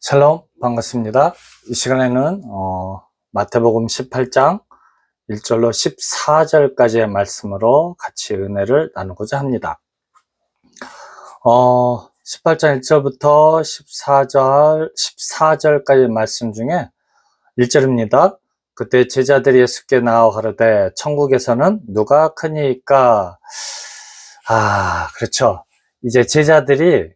샬롬, 반갑습니다. 이 시간에는 마태복음 18장 1절로 14절까지의 말씀으로 같이 은혜를 나누고자 합니다. 18장 1절부터 14절까지 말씀 중에 1절입니다. 그때 제자들이 예수께 나와 가로되 천국에서는 누가 크니까? 그렇죠. 이제 제자들이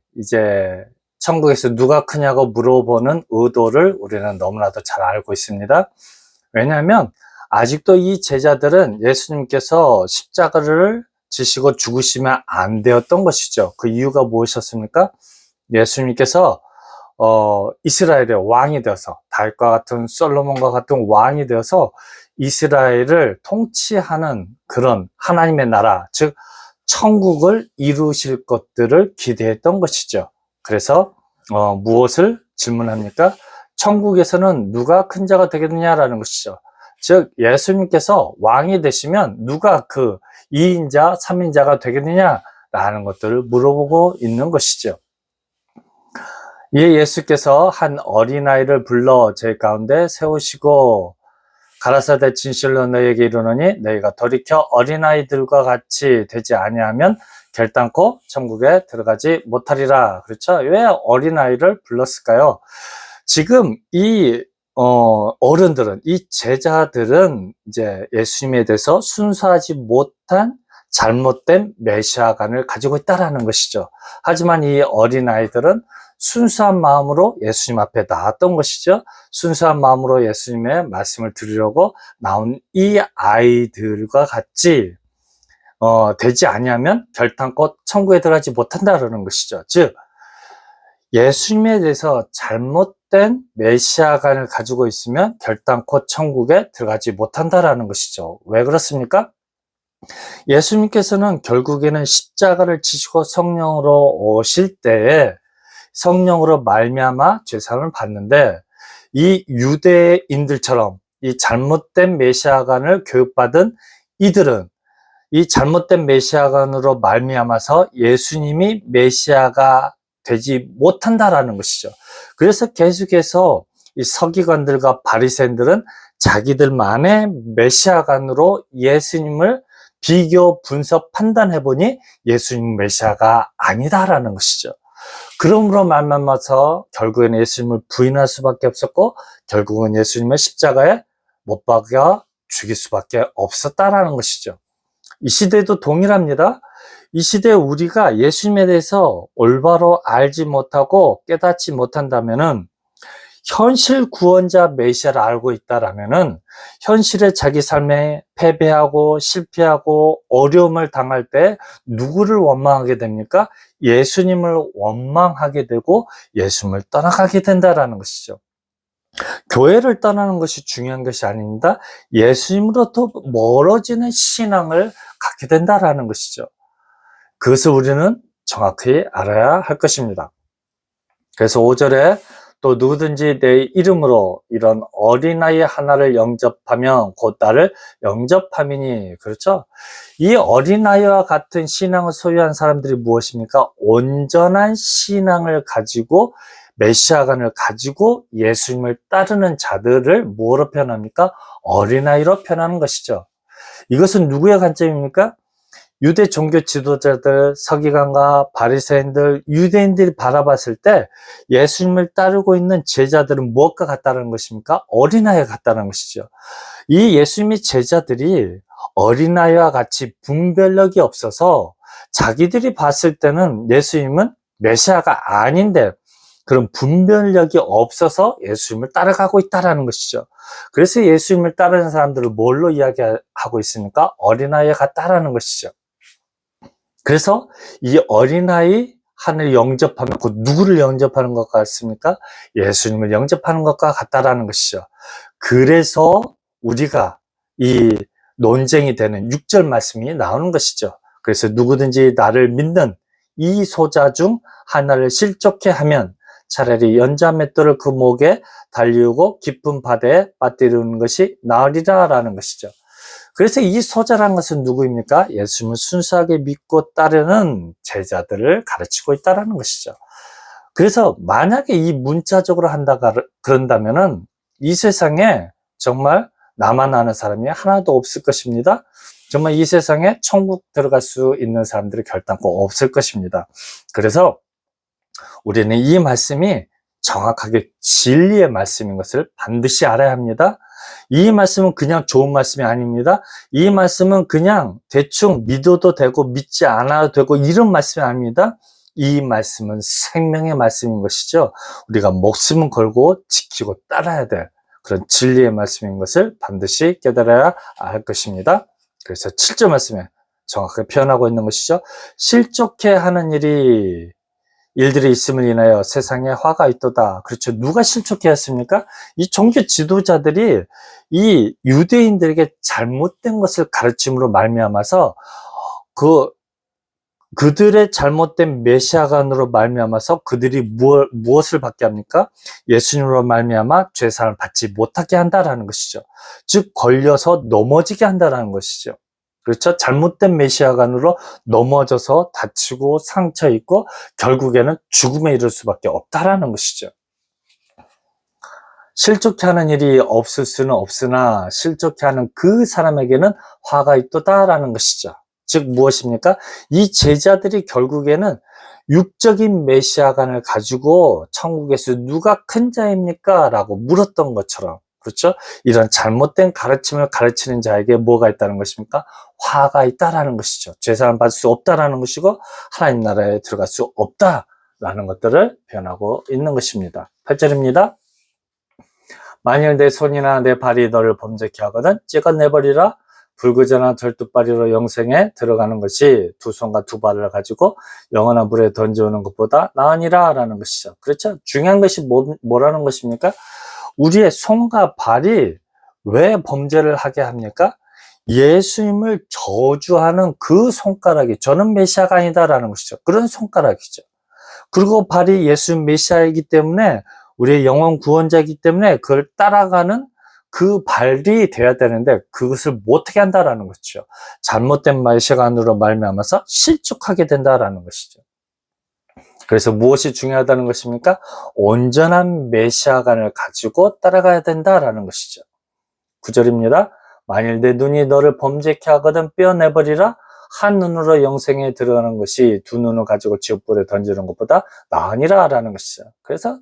천국에서 누가 크냐고 물어보는 의도를 우리는 너무나도 잘 알고 있습니다. 왜냐하면 아직도 이 제자들은 예수님께서 십자가를 지시고 죽으시면 안 되었던 것이죠. 그 이유가 무엇이었습니까? 예수님께서 이스라엘의 왕이 되어서, 다윗과 같은, 솔로몬과 같은 왕이 되어서 이스라엘을 통치하는 그런 하나님의 나라, 즉 천국을 이루실 것들을 기대했던 것이죠. 그래서 무엇을 질문합니까? 천국에서는 누가 큰 자가 되겠느냐라는 것이죠. 즉 예수님께서 왕이 되시면 누가 그 2인자, 3인자가 되겠느냐라는 것들을 물어보고 있는 것이죠. 이에 예수께서 한 어린아이를 불러 제 가운데 세우시고 가라사대 진실로 너희에게 이르노니 너희가 돌이켜 어린아이들과 같이 되지 아니하면 결단코 천국에 들어가지 못하리라. 그렇죠? 왜 어린아이를 불렀을까요? 지금 이 어른들은, 이 제자들은 이제 예수님에 대해서 순수하지 못한 잘못된 메시아관을 가지고 있다라는 것이죠. 하지만 이 어린아이들은 순수한 마음으로 예수님 앞에 나왔던 것이죠. 순수한 마음으로 예수님의 말씀을 들으려고 나온 이 아이들과 같이 되지 아니하면 결단코 천국에 들어가지 못한다라는 것이죠. 즉 예수님에 대해서 잘못된 메시아관을 가지고 있으면 결단코 천국에 들어가지 못한다라는 것이죠. 왜 그렇습니까? 예수님께서는 결국에는 십자가를 지시고 성령으로 오실 때에 성령으로 말미암아 죄사함을 받는데, 이 유대인들처럼 이 잘못된 메시아관을 교육받은 이들은 이 잘못된 메시아관으로 말미암아서 예수님이 메시아가 되지 못한다라는 것이죠. 그래서 계속해서 이 서기관들과 바리새인들은 자기들만의 메시아관으로 예수님을 비교, 분석, 판단해 보니 예수님 메시아가 아니다라는 것이죠. 그러므로 말미암아서 결국에는 예수님을 부인할 수밖에 없었고, 결국은 예수님을 십자가에 못 박아 죽일 수밖에 없었다라는 것이죠. 이 시대도 동일합니다. 이 시대에 우리가 예수님에 대해서 올바로 알지 못하고 깨닫지 못한다면은, 현실 구원자 메시아를 알고 있다라면은 현실의 자기 삶에 패배하고 실패하고 어려움을 당할 때 누구를 원망하게 됩니까? 예수님을 원망하게 되고 예수님을 떠나가게 된다라는 것이죠. 교회를 떠나는 것이 중요한 것이 아닙니다. 예수님으로부터 멀어지는 신앙을 갖게 된다라는 것이죠. 그것을 우리는 정확히 알아야 할 것입니다. 그래서 5절에 또 누구든지 내 이름으로 이런 어린아이 하나를 영접하면 곧 나를 영접함이니. 그렇죠? 이 어린아이와 같은 신앙을 소유한 사람들이 무엇입니까? 온전한 신앙을 가지고 메시아관을 가지고 예수님을 따르는 자들을 뭐로 표현합니까? 어린아이로 표현하는 것이죠. 이것은 누구의 관점입니까? 유대 종교 지도자들, 서기관과 바리새인들, 유대인들이 바라봤을 때 예수님을 따르고 있는 제자들은 무엇과 같다는 것입니까? 어린아이와 같다는 것이죠. 이 예수님의 제자들이 어린아이와 같이 분별력이 없어서 자기들이 봤을 때는 예수님은 메시아가 아닌데 그런 분별력이 없어서 예수님을 따라가고 있다는 것이죠. 그래서 예수님을 따르는 사람들을 뭘로 이야기하고 있습니까? 어린아이와 같다는 것이죠. 그래서 이 어린아이 하나를 영접하면 곧 누구를 영접하는 것 같습니까? 예수님을 영접하는 것과 같다라는 것이죠. 그래서 우리가 이 논쟁이 되는 6절 말씀이 나오는 것이죠. 그래서 누구든지 나를 믿는 이 소자 중 하나를 실족해 하면 차라리 연자 맷돌을 그 목에 달리우고 깊은 바다에 빠뜨리는 것이 나으리라 라는 것이죠. 그래서 이 소자라는 것은 누구입니까? 예수님을 순수하게 믿고 따르는 제자들을 가르치고 있다는 것이죠. 그래서 만약에 이 문자적으로 그런다면은 이 세상에 정말 나만 아는 사람이 하나도 없을 것입니다. 정말 이 세상에 천국 들어갈 수 있는 사람들이 결단코 없을 것입니다. 그래서 우리는 이 말씀이 정확하게 진리의 말씀인 것을 반드시 알아야 합니다. 이 말씀은 그냥 좋은 말씀이 아닙니다. 이 말씀은 그냥 대충 믿어도 되고 믿지 않아도 되고 이런 말씀이 아닙니다. 이 말씀은 생명의 말씀인 것이죠. 우리가 목숨을 걸고 지키고 따라야 될 그런 진리의 말씀인 것을 반드시 깨달아야 할 것입니다. 그래서 7절 말씀에 정확하게 표현하고 있는 것이죠. 실족해 하는 일들이 있음을 인하여 세상에 화가 있도다. 그렇죠. 누가 실족해 했습니까? 이 종교 지도자들이 이 유대인들에게 잘못된 것을 가르침으로 말미암아서 그들의 잘못된 메시아간으로 말미암아서 그들이 무엇을 받게 합니까? 예수님으로 말미암아 죄사함을 받지 못하게 한다라는 것이죠. 즉 걸려서 넘어지게 한다라는 것이죠. 그렇죠? 잘못된 메시아간으로 넘어져서 다치고 상처 입고 결국에는 죽음에 이를 수밖에 없다라는 것이죠. 실족해 하는 일이 없을 수는 없으나 실족해 하는 그 사람에게는 화가 있도다라는 것이죠. 즉 무엇입니까? 이 제자들이 결국에는 육적인 메시아간을 가지고 천국에서 누가 큰 자입니까? 라고 물었던 것처럼, 그렇죠? 이런 잘못된 가르침을 가르치는 자에게 뭐가 있다는 것입니까? 화가 있다라는 것이죠. 죄사함 받을 수 없다라는 것이고 하나님 나라에 들어갈 수 없다라는 것들을 표현하고 있는 것입니다. 8절입니다. 만일 내 손이나 내 발이 너를 범죄케 하거든 찍어내버리라. 불구전한 절뚝발이로 영생에 들어가는 것이 두 손과 두 발을 가지고 영원한 물에 던져오는 것보다 나으니라 라는 것이죠. 그렇죠? 중요한 것이 뭐라는 것입니까? 우리의 손과 발이 왜 범죄를 하게 합니까? 예수님을 저주하는 그 손가락이 저는 메시아가 아니다라는 것이죠. 그런 손가락이죠. 그리고 발이 예수님 메시아이기 때문에 우리의 영원 구원자이기 때문에 그걸 따라가는 그 발이 돼야 되는데 그것을 못하게 한다라는 것이죠. 잘못된 메시아간으로 말미암아서 실족하게 된다라는 것이죠. 그래서 무엇이 중요하다는 것입니까? 온전한 메시아간을 가지고 따라가야 된다라는 것이죠. 9절입니다. 만일 내 눈이 너를 범죄케 하거든 떼어내버리라. 한 눈으로 영생에 들어가는 것이 두 눈을 가지고 지옥불에 던지는 것보다 나으니라 라는 것이죠. 그래서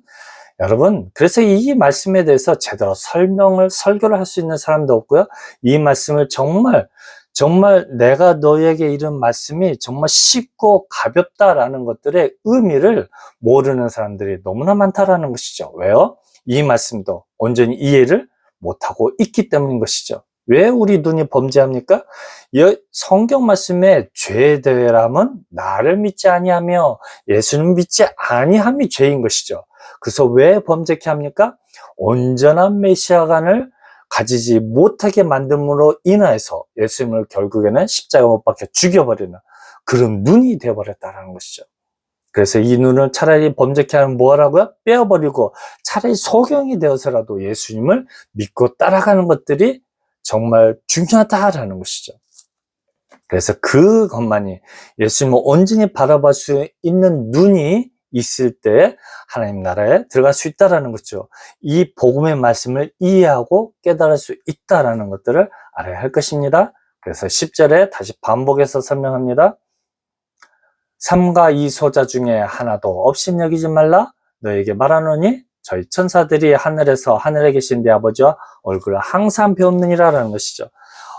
여러분, 그래서 이 말씀에 대해서 제대로 설교를 할 수 있는 사람도 없고요. 이 말씀을 정말 내가 너에게 이런 말씀이 정말 쉽고 가볍다라는 것들의 의미를 모르는 사람들이 너무나 많다라는 것이죠. 왜요? 이 말씀도 온전히 이해를 못하고 있기 때문인 것이죠. 왜 우리 눈이 범죄합니까? 성경 말씀에 죄의 대회람은 나를 믿지 아니하며 예수는 믿지 아니함이 죄인 것이죠. 그래서 왜 범죄케 합니까? 온전한 메시아간을 가지지 못하게 만듦으로 인하여서 예수님을 결국에는 십자가 못 박혀 죽여버리는 그런 눈이 되어버렸다는 것이죠. 그래서 이 눈을 차라리 범죄케 하면 뭐하라고요? 빼어버리고 차라리 소경이 되어서라도 예수님을 믿고 따라가는 것들이 정말 중요하다라는 것이죠. 그래서 그것만이 예수님을 온전히 바라볼 수 있는 눈이 있을 때 하나님 나라에 들어갈 수 있다라는 거죠. 이 복음의 말씀을 이해하고 깨달을 수 있다라는 것들을 알아야 할 것입니다. 그래서 10절에 다시 반복해서 설명합니다. 3가 2 소자 중에 하나도 없이 여기지 말라. 너에게 말하노니 저희 천사들이 하늘에 계신 내 아버지와 얼굴을 항상 뵙느니라라는 것이죠.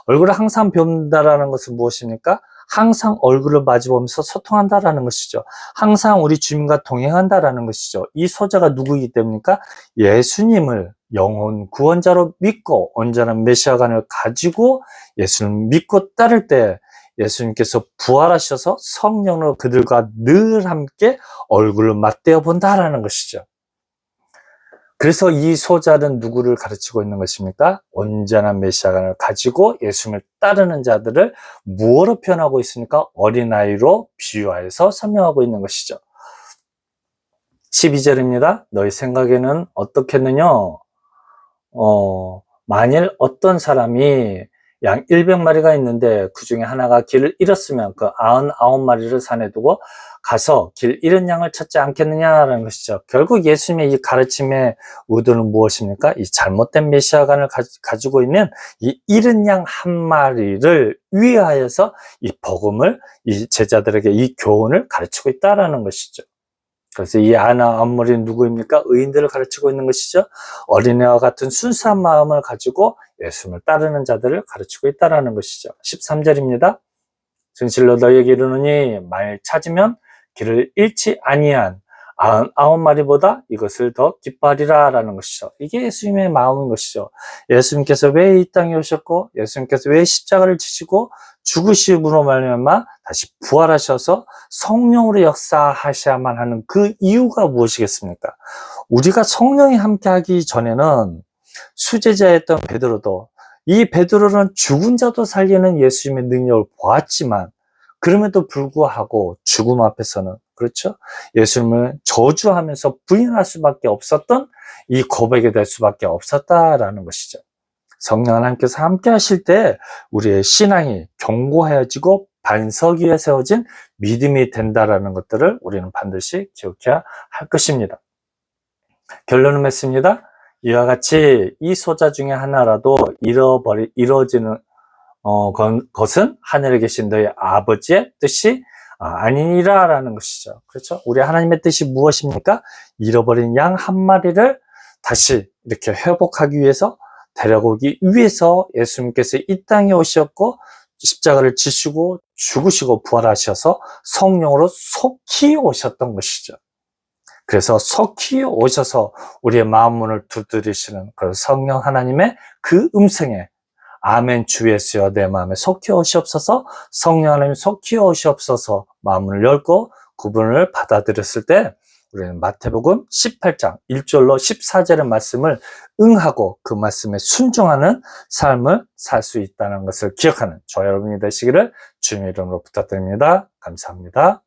얼굴을 항상 뵙는다라는 것은 무엇입니까? 항상 얼굴을 마주보면서 소통한다라는 것이죠. 항상 우리 주님과 동행한다라는 것이죠. 이 소자가 누구이기 때문입니까? 예수님을 영혼 구원자로 믿고 온전한 메시아간을 가지고 예수님을 믿고 따를 때 예수님께서 부활하셔서 성령으로 그들과 늘 함께 얼굴을 맞대어 본다라는 것이죠. 그래서 이 소자는 누구를 가르치고 있는 것입니까? 온전한 메시아간을 가지고 예수님을 따르는 자들을 무엇으로 표현하고 있습니까? 어린아이로 비유하여서 설명하고 있는 것이죠. 12절입니다. 너희 생각에는 어떻겠느냐? 만일 어떤 사람이 양 100마리가 있는데 그 중에 하나가 길을 잃었으면 그 99마리를 산에 두고 가서 길 잃은 양을 찾지 않겠느냐라는 것이죠. 결국 예수님의 이 가르침의 의도는 무엇입니까? 이 잘못된 메시아관을 가지고 있는 이 잃은 양 한 마리를 위하여서 이 복음을 이 제자들에게 이 교훈을 가르치고 있다라는 것이죠. 그래서 이 안물이 누구입니까? 의인들을 가르치고 있는 것이죠. 어린애와 같은 순수한 마음을 가지고 예수님을 따르는 자들을 가르치고 있다는 것이죠. 13절입니다. 진실로 너희에게 이르노니 만일 찾으면 길을 잃지 아니한 99마리보다 이것을 더 기뻐하리라 라는 것이죠. 이게 예수님의 마음인 것이죠. 예수님께서 왜 이 땅에 오셨고 예수님께서 왜 십자가를 지시고 죽으심으로 말미암아 다시 부활하셔서 성령으로 역사하셔야만 하는 그 이유가 무엇이겠습니까? 우리가 성령이 함께하기 전에는 수제자였던 베드로도 이 베드로는 죽은 자도 살리는 예수님의 능력을 보았지만 그럼에도 불구하고 죽음 앞에서는 그렇죠? 예수님을 저주하면서 부인할 수밖에 없었던 이 고백이 될 수밖에 없었다라는 것이죠. 성령 하나님께서 함께 하실 때 우리의 신앙이 견고해지고 반석 위에 세워진 믿음이 된다라는 것들을 우리는 반드시 기억해야 할 것입니다. 결론은 맺습니다. 이와 같이 이 소자 중에 하나라도 이루어지는 것은 하늘에 계신 너희 아버지의 뜻이 아니니라 라는 것이죠. 그렇죠? 우리 하나님의 뜻이 무엇입니까? 잃어버린 양 한 마리를 다시 이렇게 회복하기 위해서 데려오기 위해서 예수님께서 이 땅에 오셨고 십자가를 지시고 죽으시고 부활하셔서 성령으로 속히 오셨던 것이죠. 그래서 속히 오셔서 우리의 마음문을 두드리시는 그 성령 하나님의 그 음성에 아멘 주 예수여 내 마음에 속히 오시옵소서 성령 하나님 속히 오시옵소서 마음을 열고 구분을 받아들였을 때 우리는 마태복음 18장 1절로 14절의 말씀을 응하고 그 말씀에 순종하는 삶을 살 수 있다는 것을 기억하는 저와 여러분이 되시기를 주님의 이름으로 부탁드립니다. 감사합니다.